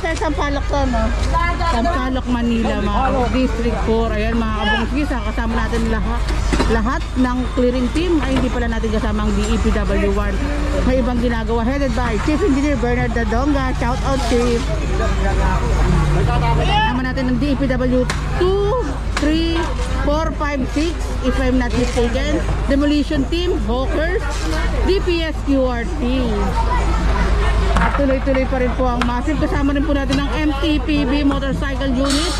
Sir, Sampaloc to, no? Sampaloc, Manila, mga District 4. Ayan, mga kabungis, kasama natin lahat ng clearing team. Ay, hindi pala natin kasama ang DEPW1. May ibang ginagawa, headed by Chief Engineer Bernard Dadonga. Shout out, Chief. Kasama natin ng DEPW 2, 3, 4, 5, 6, if I'm not mistaken. Demolition Team, Hawkers, DPS QRT. At tuloy-tuloy pa rin po ang massive. Kasama rin po natin ng MTPB Motorcycle Unit,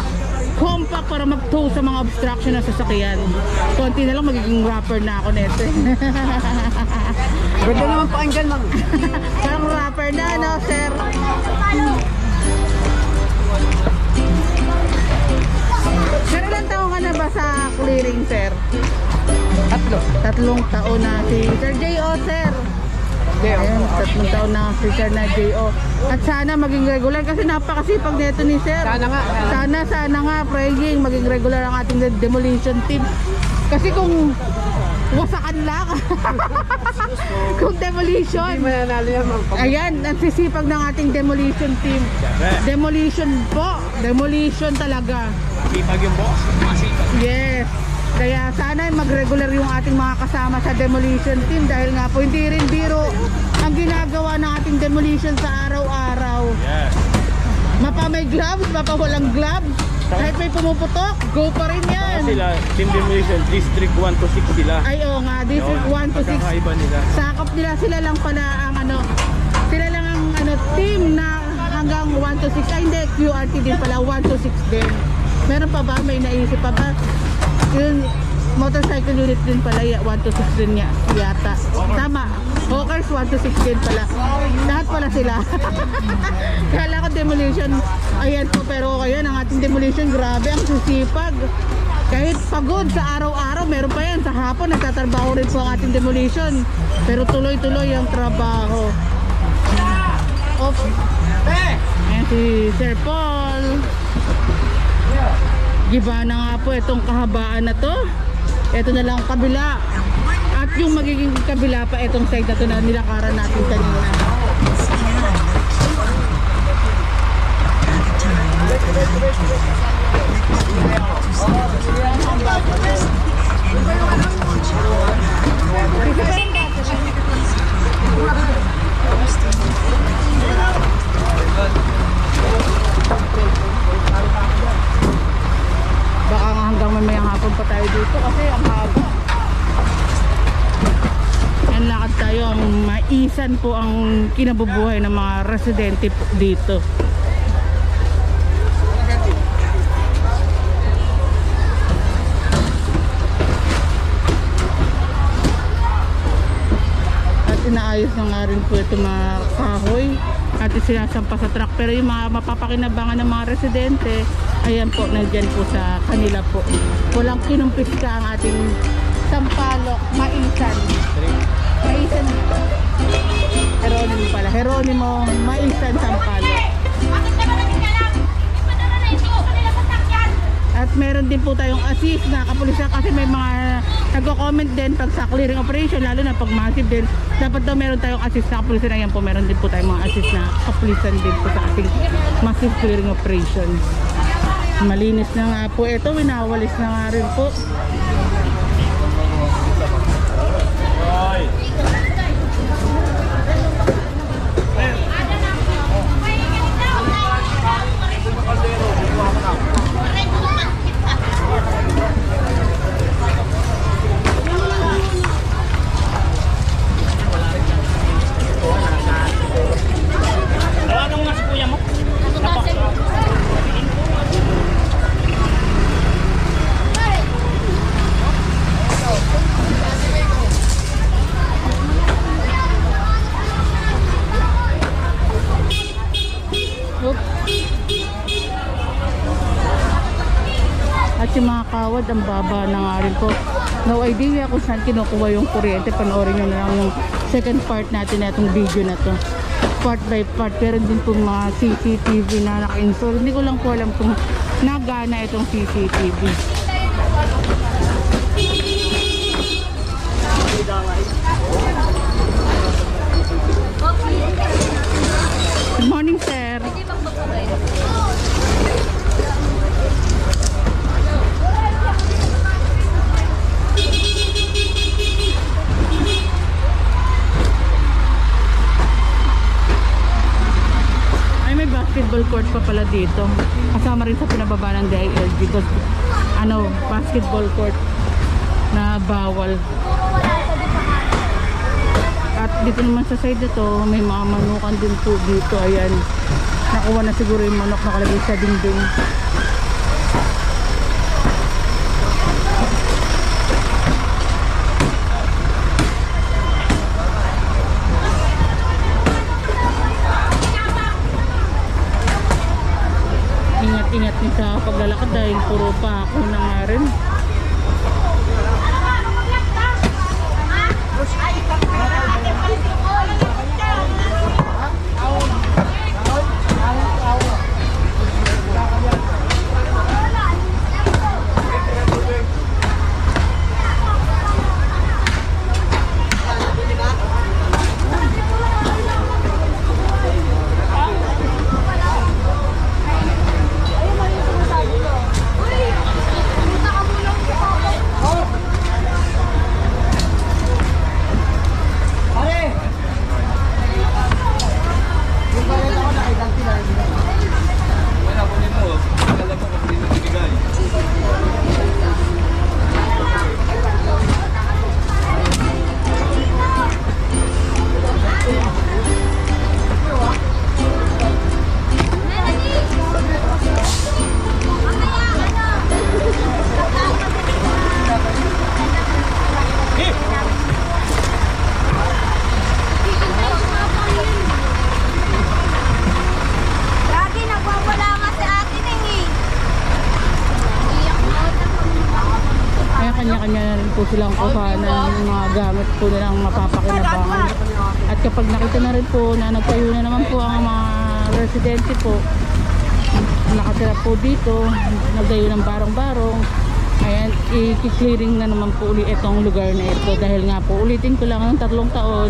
compact para mag-tow sa mga obstruction ng sasakyan. Konti na lang magiging rapper na ako neto. Ganda naman pakinggan, ma'am. Parang rapper na, no, sir? Sir, ilang taon ka na ba sa clearing, sir? Tatlong taon na si Sir J.O., sir. Ayun, 3 taon na si Sir na J.O. At sana maging regular kasi napakasipag nito ni Sir. Sana nga praying maging regular ang ating demolition team. Kasi kung wasakan lang kung demolition, ayan, nagsisipag ng ating demolition team. Demolition po, demolition talaga. Sipag yung boss, masipag. Yes. Kaya sana mag-regular yung ating mga kasama sa demolition team dahil nga po hindi rin biro ang ginagawa ng ating demolition sa araw-araw. Yes. Mapa may gloves, mapa walang gloves, kahit may pumuputok, go pa rin yan. Sila, Team Demolition, District 1 to 6 sila. Ay oo nga, District 1 to 6. Pagkakaiba nila. Sakop nila, sila lang pala ang sila lang ang team na hanggang 1 to 6. Ay hindi, QRT din pala, 1 to 6 din. Meron pa ba? May naisip pa ba? Yun, motorcycle unit din pala, 1 to 6 din niya, yata. Tama, Hawkers 1 to 6 din pala. Lahat pala sila. Kala ko demolition, ayan po, pero ayan, ang ating demolition, grabe, ang sisipag. Kahit pagod sa araw-araw, meron pa yan. Sa hapon, nagtatrabaho rin po ang ating demolition. Pero tuloy-tuloy ang trabaho. Off. Ayan si Sir Paul. Giba na nga po itong kahabaan na to. Ito na lang kabila. At yung magiging kabila pa itong side na to na nilakaran natin kanina. Baka nga hanggang mamayang hapon pa tayo dito kasi ang haba. Yan, lakad tayo. Ang maisan po ang kinabubuhay ng mga residente po dito. At inaayos na nga rin po ito mga kahoy at sinasampa sa truck, pero yung mga mapapakinabangan ng mga residente, ayan po, nandyan po sa kanila po. Walang kinumpis ka ang ating Sampaloc, Maisan. Maisan. Heronimo pala. Heronimo, Maisan, Sampaloc. At meron din po tayong assist na kapulisan kasi may mga nagko-comment din pag sa clearing operation, lalo na pag massive din. Dapat daw meron tayong assist na kapulisan. Ayan po, meron din po tayong mga assist na kapulisan din po sa ating massive clearing operation. Malinis na nga po ito, winawalis na nga rin po. Tawagan mo nga si kuya mo. At yung mga kawad, ang baba na nga rin po. No idea kung saan kinukuha yung kuryente. Panoorin nyo na lang yung second part natin na itong video na to. Part by part. Pero din po mga CCTV na naka-install. Hindi ko lang po alam kung nagana itong CCTV. Good morning, sir. dito. Kasama rin sa pinababa ng DILG because basketball court na bawal. At dito naman sa side ito, may mga manukan din po dito. Ayan, nakuha na siguro yung manok nakalagay sa dingding. Ingat-ingat din sa paglalakad dahil puro pako na nga rin. Kanya-kanya rin po silang kuha ng mga gamit po nilang mapapakinabangan. At kapag nakita na rin po na nagtayo na naman po ang mga residente po, nakatira po dito, nagtayo ng barong-barong, ayan, i-clearing na naman po ulit itong lugar na ito. Dahil nga po, ulitin ko lang ng 3 taon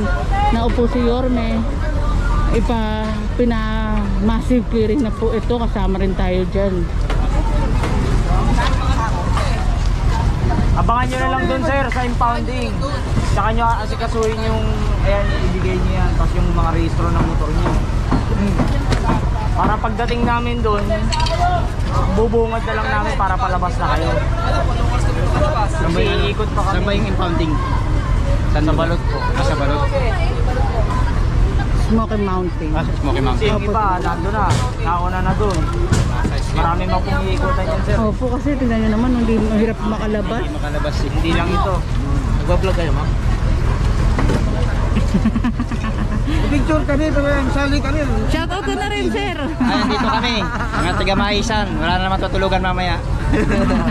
na upo si Yorme, massive clearing na po ito, kasama rin tayo dyan. Abangan nyo na lang dun sir sa impounding. Saka nyo asikasuhin yung, ayan, ibigay nyo yan. Tapos yung mga rehistro ng motor nyo. Para pagdating namin dun, bubungad na lang namin para palabas na kayo. Kasi iikot pa kami. Saan ba yung impounding? Sa balot po. Sa balot? Smoky Mountain. Smoky Kasi Mountain. yung iba, nandun na. Nauna na dun. Marami mga pong iikotan yan sir. Opo, kasi tingnan nyo naman, hindi mahirap makalabas. Hindi makalabas eh. Hindi lang ito. Nagbablog kayo, ma'am? Picture kami, pero sali kami. Shoutout ko na rin, sir. Ayan, dito kami, mga taga-Maisan. Wala na naman tutulugan mamaya.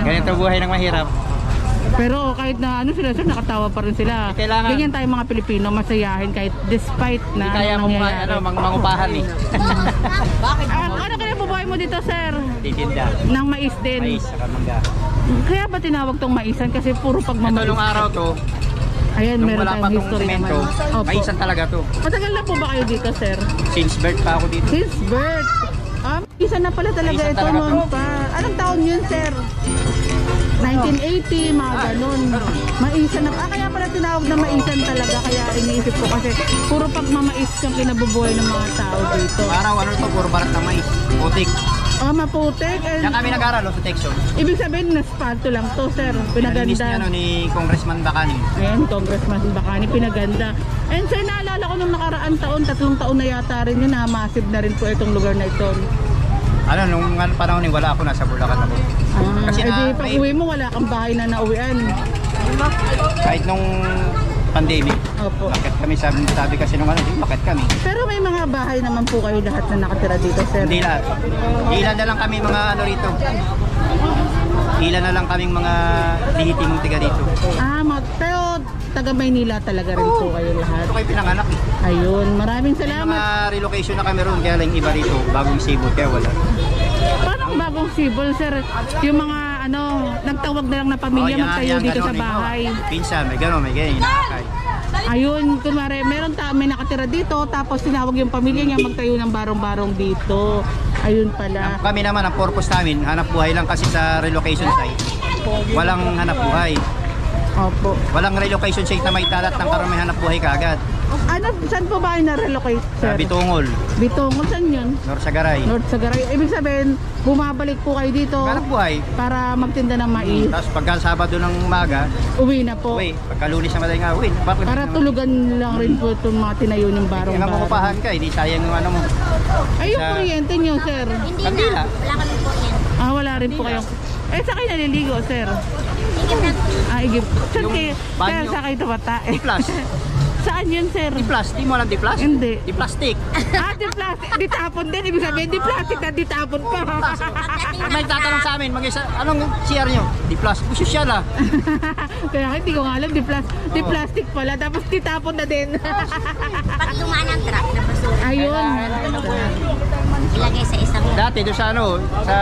Ganito buhay ng mahirap. Pero kahit na sila, sir, nakatawa pa rin sila. Kailangan. Ganyan tayo mga Pilipino, masayahin kahit despite na Hindi kaya mangupahan eh. Ano kaya bubuhay mo dito, sir? Titinda. Nang mais din. Mais, saka mangga. Kaya ba tinawag tong maisan? Kasi puro Ito pagmamais. nung araw to, Ayan, nung meron wala pa tayong tong history semento, naman. Opo. maisan talaga to. Matagal na po ba kayo dito, sir? Since birth pa ako dito. Since birth. Isa na pala talaga Maisan ito talaga noon to. pa. Anong taon yun, sir? 1980, mga ganun. Maisan na. Kaya pala tinawag na maisan talaga. Kaya iniisip ko kasi puro pagmamais yung kinabubuhay ng mga tao dito. Araw, ano to, puro barat ng mais. Putik. Maputik. Yan kami nag-aral sa Texon. Ibig sabihin, naspalto lang to, sir. Pinalinis niya Pinaganda. ni Congressman Bacani. Ayan, Congressman Bacani, pinaganda. And sir, naalala ko nung nakaraan taon, 3 taon na yata rin yun, na massive na rin po itong lugar na ito. Ano, nung panahon ni wala ako, nasa Bulacan ako. Kasi Pag uwi mo, wala kang bahay na nauwian. kahit nung pandemic, Opo. bakit kami sabi kasi nung bakit kami? Pero may mga bahay naman po kayo lahat na nakatira dito, sir. Hindi lahat. Ilan na lang kami mga rito. Ilan na lang kaming mga lihitimong tiga dito. Pero taga Maynila talaga rin po kayo lahat. Ito kayo pinanganak eh. Ayun, maraming May mga salamat. relocation na kami ron, kaya lang iba rito, bagong Cebu, kaya wala. Paano ang bagong sibol, sir? Yung mga nagtawag na lang na pamilya magtayo dito sa bahay. Pinsan, may gano'n, inakay. Ayun, kunwari, may nakatira dito, tapos tinawag yung pamilya niya magtayo ng barong-barong dito. Ayun pala. Kami naman, ang purpose namin, hanap buhay lang kasi sa relocation site. Walang hanap buhay. Opo. Walang relocation site na may talat ng karamihan hanap buhay kaagad. Ano Saan po ba kayo na-relocate, sir? Bitungol, Bitongol, saan yun? Norsagaray. North Sagaray. Ibig sabihin, bumabalik po kayo dito Ganap buhay. para magtinda ng mais. Tapos pagka Sabado ng umaga, Uwi na po. uwi. Pagka Lunes na madaling araw, uwi. Bakit? Para tulugan lang rin po itong mga tinayo ng Hindi barong-barong. makukupahan ka, hindi sayang yung ano mo. Ay, yung Sa- kuryente nyo, sir. Hindi Kandila. na. Wala kami po yan. Ah, wala rin po kayong... Eh, saan kayo naliligo, sir? Higit na. Ah, igip. Saan Yung kayo? banyo. Sir, saan kayo tumata? Di-plus. Saan yun, sir? Di-plus. Di mo alam di-plus? Hindi. Di-plastic. Ah, di plastic. Di tapon din. Ibig sabihin, di plastic na di tapon pa. Pag may tatanong sa amin, anong CR nyo? Di-plus. Sosyal ah. Kaya hindi ko nga alam, di plastic pala. Tapos di tapon na din. Pag dumaan ang truck na basura, Ayun. ilagay sa isang Dati doon sa sa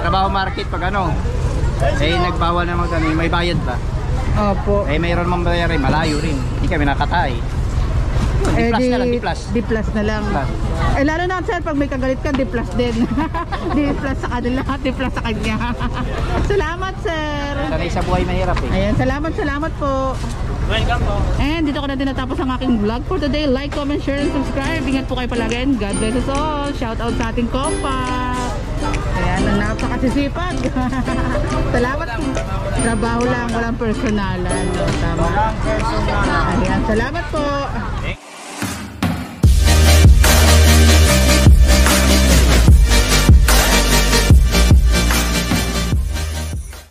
trabaho market pag nagbawal na may bayad ba? Opo. Mayroon mang bayarin, malayo rin. Hindi kami nakatay. Di-plus na lang, di-plus. Di plus na lang. Plus. Eh lalo na sir, pag may kagalit ka, di plus din. Di plus sa kanila, di plus sa kanya. Salamat sir. Sanay sa buhay mahirap eh. Ayan, salamat po. Welcome po. And dito ko na din natapos ang aking vlog for today. Like, comment, share, and subscribe. Ingat po kayo palagi. And God bless us all. Shout out sa ating kompa. Ayan, ang napakasisipag. Salamat po. Trabaho lang, walang personalan. Tama. Ayan, salamat po.